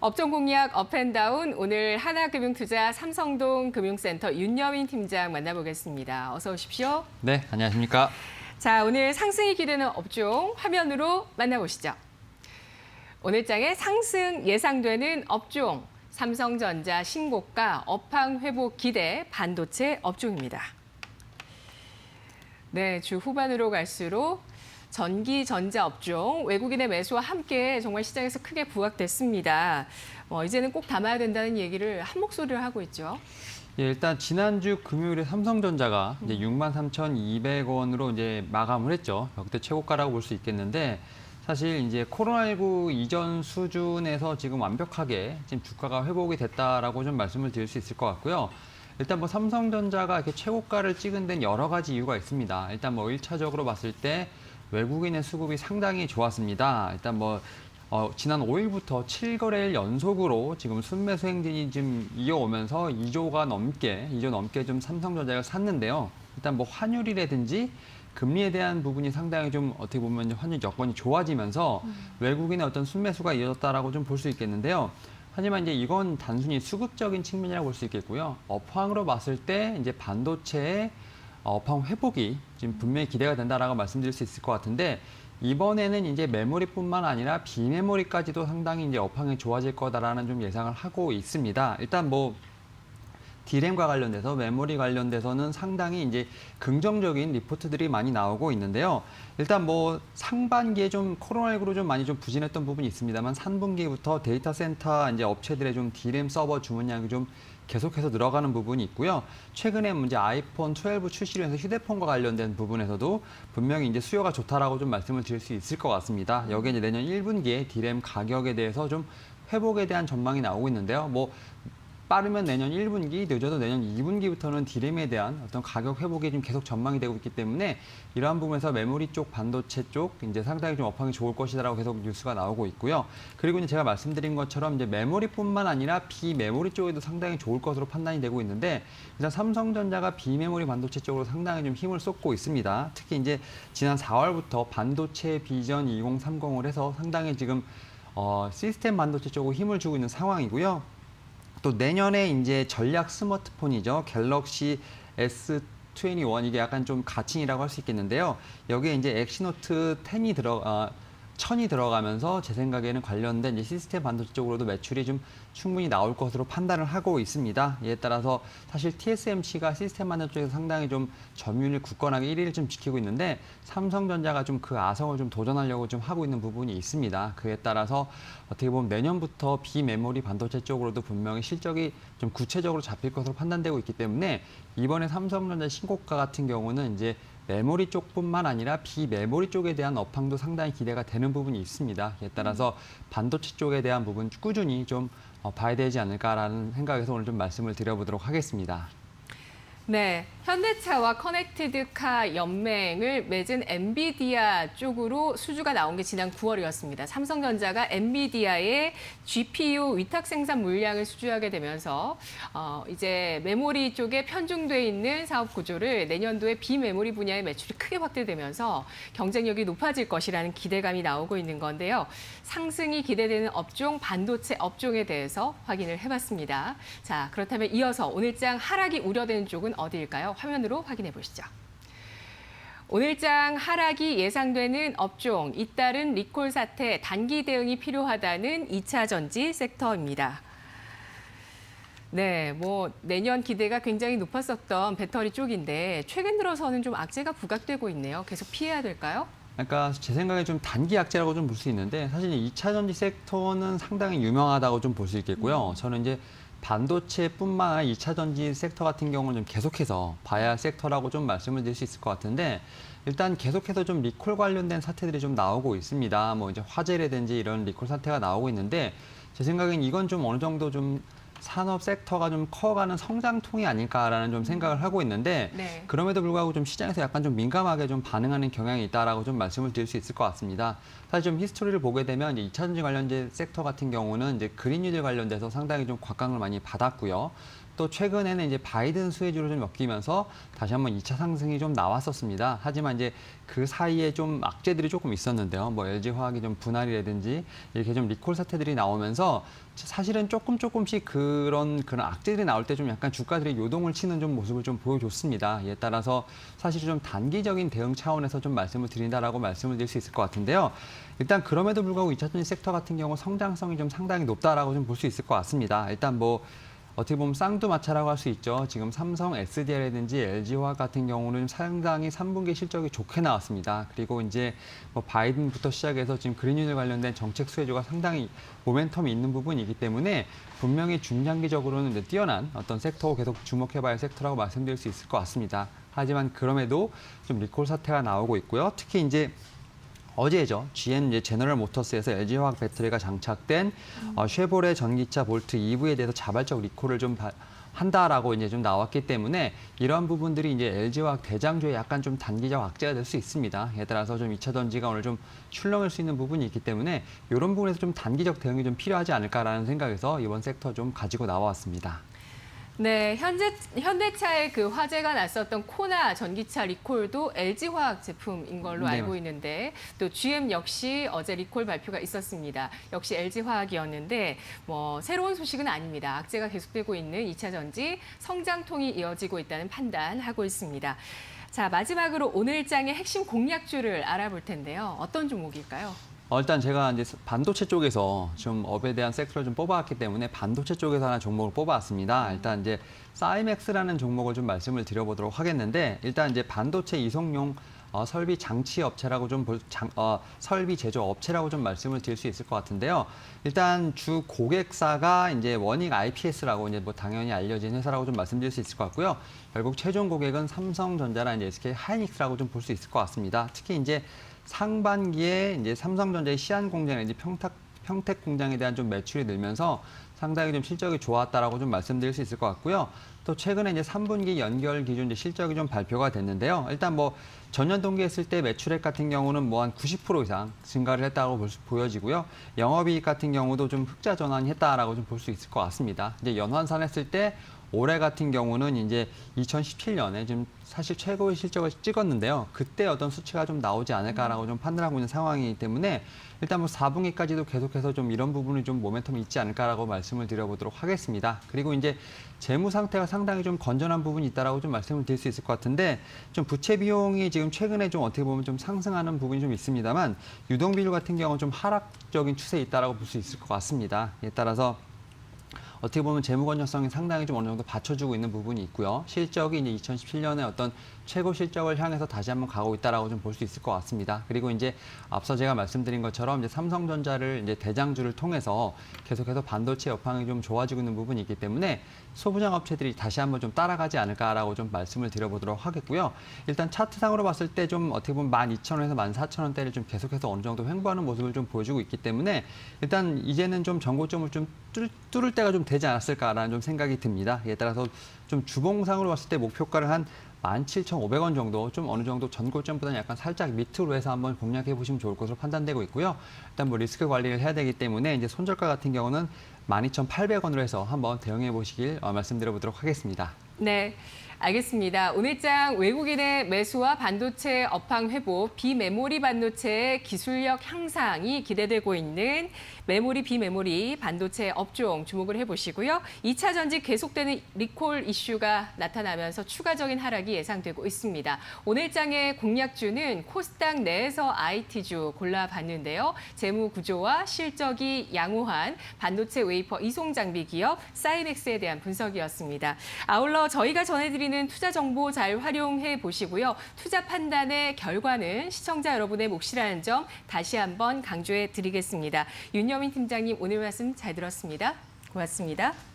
업종 공략 업앤다운 오늘 하나금융투자 삼성동 금융센터 윤여민 팀장 만나보겠습니다. 어서 오십시오. 네, 안녕하십니까. 자, 오늘 상승이 기대는 업종 화면으로 만나보시죠. 오늘 장에 상승 예상되는 업종 삼성전자 신고가 업황 회복 기대 반도체 업종입니다. 네, 주 후반으로 갈수록 전기 전자 업종 외국인의 매수와 함께 정말 시장에서 크게 부각됐습니다. 이제는 꼭 담아야 된다는 얘기를 한 목소리를 하고 있죠. 예, 일단 지난주 금요일에 삼성전자가 이제 63,200원으로 이제 마감을 했죠. 역대 최고가라고 볼 수 있겠는데 사실 이제 코로나19 이전 수준에서 지금 완벽하게 지금 주가가 회복이 됐다라고 좀 말씀을 드릴 수 있을 것 같고요. 일단 삼성전자가 이렇게 최고가를 찍은 데는 여러 가지 이유가 있습니다. 일단 1차적으로 봤을 때 외국인의 수급이 상당히 좋았습니다. 일단 지난 5일부터 7거래일 연속으로 지금 순매수 행진이 좀 이어오면서 2조 넘게 좀 삼성전자가 샀는데요. 일단 환율이라든지 금리에 대한 부분이 상당히 좀 어떻게 보면 환율 여건이 좋아지면서 외국인의 어떤 순매수가 이어졌다라고 좀 볼 수 있겠는데요. 하지만 이제 이건 단순히 수급적인 측면이라고 볼 수 있겠고요. 업황으로 봤을 때 이제 반도체의 업황 회복이 지금 분명히 기대가 된다라고 말씀드릴 수 있을 것 같은데 이번에는 이제 메모리뿐만 아니라 비메모리까지도 상당히 이제 업황이 좋아질 거다라는 좀 예상을 하고 있습니다. 일단 D램과 관련돼서 메모리 관련돼서는 상당히 이제 긍정적인 리포트들이 많이 나오고 있는데요. 일단 상반기에 좀 코로나19로 좀 많이 좀 부진했던 부분이 있습니다만 3분기부터 데이터 센터 이제 업체들의 좀 D램 서버 주문량이 좀 계속해서 늘어가는 부분이 있고요. 최근에 이제 아이폰 12 출시로 해서 휴대폰과 관련된 부분에서도 분명히 이제 수요가 좋다라고 좀 말씀을 드릴 수 있을 것 같습니다. 여기에 이제 내년 1분기에 D램 가격에 대해서 좀 회복에 대한 전망이 나오고 있는데요. 빠르면 내년 1분기, 늦어도 내년 2분기부터는 D램에 대한 어떤 가격 회복이 좀 계속 전망이 되고 있기 때문에 이러한 부분에서 메모리 쪽, 반도체 쪽 이제 상당히 좀 업황이 좋을 것이다라고 계속 뉴스가 나오고 있고요. 그리고 이제 제가 말씀드린 것처럼 이제 메모리뿐만 아니라 비메모리 쪽에도 상당히 좋을 것으로 판단이 되고 있는데 일단 삼성전자가 비메모리 반도체 쪽으로 상당히 좀 힘을 쏟고 있습니다. 특히 이제 지난 4월부터 반도체 비전 2030을 해서 상당히 지금 시스템 반도체 쪽으로 힘을 주고 있는 상황이고요. 또 내년에 이제 전략 스마트폰이죠. 갤럭시 S21 이게 약간 좀 가칭이라고 할 수 있겠는데요. 여기에 이제 엑시노트 1000이 들어가면서 제 생각에는 관련된 이제 시스템 반도체 쪽으로도 매출이 좀 충분히 나올 것으로 판단을 하고 있습니다. 이에 따라서 사실 TSMC가 시스템 반도체 쪽에서 상당히 좀 점유율을 굳건하게 1위를 좀 지키고 있는데 삼성전자가 좀 그 아성을 좀 도전하려고 좀 하고 있는 부분이 있습니다. 그에 따라서 어떻게 보면 내년부터 비메모리 반도체 쪽으로도 분명히 실적이 좀 구체적으로 잡힐 것으로 판단되고 있기 때문에 이번에 삼성전자 신고가 같은 경우는 이제 메모리 쪽뿐만 아니라 비메모리 쪽에 대한 업황도 상당히 기대가 되는 부분이 있습니다. 이에 따라서 반도체 쪽에 대한 부분 꾸준히 좀 봐야 되지 않을까라는 생각에서 오늘 좀 말씀을 드려보도록 하겠습니다. 네, 현대차와 커넥티드카 연맹을 맺은 엔비디아 쪽으로 수주가 나온 게 지난 9월이었습니다. 삼성전자가 엔비디아의 GPU 위탁 생산 물량을 수주하게 되면서 이제 메모리 쪽에 편중돼 있는 사업 구조를 내년도에 비메모리 분야의 매출이 크게 확대되면서 경쟁력이 높아질 것이라는 기대감이 나오고 있는 건데요. 상승이 기대되는 업종, 반도체 업종에 대해서 확인을 해봤습니다. 자, 그렇다면 이어서 오늘장 하락이 우려되는 쪽은 어디일까요? 화면으로 확인해 보시죠. 오늘장 하락이 예상되는 업종, 잇따른 리콜 사태 단기 대응이 필요하다는 2차 전지 섹터입니다. 네, 내년 기대가 굉장히 높았었던 배터리 쪽인데 최근 들어서는 좀 악재가 부각되고 있네요. 계속 피해야 될까요? 그러니까 제 생각에 좀 단기 악재라고 좀 볼 수 있는데 사실 2차 전지 섹터는 상당히 유명하다고 좀 볼 수 있겠고요. 저는 이제 반도체뿐만 아니라 2차 전지 섹터 같은 경우는 좀 계속해서 봐야 할 섹터라고 좀 말씀을 드릴 수 있을 것 같은데 일단 계속해서 좀 리콜 관련된 사태들이 좀 나오고 있습니다. 이제 화재라든지 이런 리콜 사태가 나오고 있는데 제 생각엔 이건 좀 어느 정도 좀 산업 섹터가 좀 커가는 성장통이 아닐까라는 좀 생각을 하고 있는데 네. 그럼에도 불구하고 좀 시장에서 약간 좀 민감하게 좀 반응하는 경향이 있다라고 좀 말씀을 드릴 수 있을 것 같습니다. 사실 좀 히스토리를 보게 되면 이제 2차전지 관련된 섹터 같은 경우는 이제 그린뉴딜 관련돼서 상당히 좀 곽강을 많이 받았고요. 또 최근에는 이제 바이든 수혜주로 좀 엮이면서 다시 한번 2차 상승이 좀 나왔었습니다. 하지만 이제 그 사이에 좀 악재들이 조금 있었는데요. 뭐 LG화학이 좀 분할이라든지 이렇게 좀 리콜 사태들이 나오면서 사실은 조금씩 그런 악재들이 나올 때 좀 약간 주가들이 요동을 치는 좀 모습을 좀 보여줬습니다. 이에 따라서 사실 좀 단기적인 대응 차원에서 좀 말씀을 드린다라고 말씀을 드릴 수 있을 것 같은데요. 일단 그럼에도 불구하고 2차 전지 섹터 같은 경우 성장성이 좀 상당히 높다라고 좀 볼 수 있을 것 같습니다. 일단 뭐 어떻게 보면 쌍두마차라고 할 수 있죠. 지금 삼성 SDI라든지 LG화학 같은 경우는 상당히 3분기 실적이 좋게 나왔습니다. 그리고 이제 뭐 바이든부터 시작해서 지금 그린뉴딜 관련된 정책 수혜주가 상당히 모멘텀이 있는 부분이기 때문에 분명히 중장기적으로는 이제 뛰어난 어떤 섹터고 계속 주목해봐야 할 섹터라고 말씀드릴 수 있을 것 같습니다. 하지만 그럼에도 좀 리콜 사태가 나오고 있고요. 특히 이제 어제죠. GM 이제 제너럴 모터스에서 LG화학 배터리가 장착된 쉐보레 전기차 볼트 EV에 대해서 자발적 리콜을 좀 한다라고 이제 좀 나왔기 때문에 이러한 부분들이 이제 LG화학 대장주에 약간 좀 단기적 악재가 될 수 있습니다. 이에 따라서 좀 2차 전지가 오늘 좀 출렁일 수 있는 부분이 있기 때문에 이런 부분에서 좀 단기적 대응이 좀 필요하지 않을까라는 생각에서 이번 섹터 좀 가지고 나왔습니다. 네, 현대차의 그 화재가 났었던 코나 전기차 리콜도 LG화학 제품인 걸로 네, 알고 있는데 또 GM 역시 어제 리콜 발표가 있었습니다. 역시 LG화학이었는데 뭐 새로운 소식은 아닙니다. 악재가 계속되고 있는 2차 전지 성장통이 이어지고 있다는 판단하고 있습니다. 자, 마지막으로 오늘장의 핵심 공략주를 알아볼 텐데요. 어떤 종목일까요? 일단 제가 이제 반도체 쪽에서 좀 업에 대한 섹터를 좀 뽑아왔기 때문에 반도체 쪽에서 하나 종목을 뽑아왔습니다. 일단 이제 사이맥스라는 종목을 좀 말씀을 드려보도록 하겠는데 일단 이제 반도체 이송용 설비 장치 업체라고 좀 설비 제조 업체라고 좀 말씀을 드릴 수 있을 것 같은데요. 일단 주 고객사가 이제 원익 IPS라고 이제 뭐 당연히 알려진 회사라고 좀 말씀드릴 수 있을 것 같고요. 결국 최종 고객은 삼성전자나 이제 SK 하이닉스라고 좀 볼 수 있을 것 같습니다. 특히 이제 상반기에 이제 삼성전자의 시안 공장이나 평택 공장에 대한 좀 매출이 늘면서 상당히 좀 실적이 좋았다라고 좀 말씀드릴 수 있을 것 같고요. 또 최근에 이제 3분기 연결 기준 이제 실적이 좀 발표가 됐는데요. 일단 뭐 전년 동기했을 때 매출액 같은 경우는 뭐 한 90% 이상 증가를 했다고 보여지고요. 영업이익 같은 경우도 좀 흑자 전환이 했다라고 좀 볼 수 있을 것 같습니다. 이제 연환산했을 때 올해 같은 경우는 이제 2017년에 지금 사실 최고의 실적을 찍었는데요. 그때 어떤 수치가 좀 나오지 않을까라고 좀 판단하고 있는 상황이기 때문에 일단 뭐 4분기까지도 계속해서 좀 이런 부분이 좀 모멘텀이 있지 않을까라고 말씀을 드려보도록 하겠습니다. 그리고 이제 재무 상태가 상당히 좀 건전한 부분이 있다라고 좀 말씀을 드릴 수 있을 것 같은데 좀 부채 비용이 지금 최근에 좀 어떻게 보면 좀 상승하는 부분이 좀 있습니다만 유동 비율 같은 경우는 좀 하락적인 추세에 있다라고 볼 수 있을 것 같습니다. 이에 따라서 어떻게 보면 재무 건전성이 상당히 좀 어느 정도 받쳐주고 있는 부분이 있고요. 실적이 이제 2017년에 어떤 최고 실적을 향해서 다시 한번 가고 있다라고 좀 볼 수 있을 것 같습니다. 그리고 이제 앞서 제가 말씀드린 것처럼 이제 삼성전자를 이제 대장주를 통해서 계속해서 반도체 여파이 좀 좋아지고 있는 부분이 있기 때문에 소부장 업체들이 다시 한번 좀 따라가지 않을까라고 좀 말씀을 드려보도록 하겠고요. 일단 차트상으로 봤을 때 좀 어떻게 보면 12,000원에서 14,000원대를 좀 계속해서 어느 정도 횡보하는 모습을 좀 보여주고 있기 때문에 일단 이제는 좀 전고점을 좀 뚫을 때가 좀 되지 않았을까라는 좀 생각이 듭니다. 이에 따라서 좀 주봉상으로 봤을 때 목표가를 한 17,500원 정도 좀 어느 정도 전고점보다는 약간 살짝 밑으로 해서 한번 공략해 보시면 좋을 것으로 판단되고 있고요. 일단 뭐 리스크 관리를 해야 되기 때문에 이제 손절가 같은 경우는 12,800원으로 해서 한번 대응해 보시길 말씀드려 보도록 하겠습니다. 네. 알겠습니다. 오늘장 외국인의 매수와 반도체 업황 회복, 비메모리 반도체의 기술력 향상이 기대되고 있는 메모리, 비메모리 반도체 업종 주목을 해보시고요. 2차 전지 계속되는 리콜 이슈가 나타나면서 추가적인 하락이 예상되고 있습니다. 오늘장의 공략주는 코스닥 내에서 IT주 골라봤는데요. 재무 구조와 실적이 양호한 반도체 웨이퍼 이송 장비 기업 사이맥스에 대한 분석이었습니다. 아울러 저희가 전해드리는 투자 정보 잘 활용해 보시고요. 투자 판단의 결과는 시청자 여러분의 몫이라는 점 다시 한번 강조해 드리겠습니다. 윤여민 팀장님 오늘 말씀 잘 들었습니다. 고맙습니다.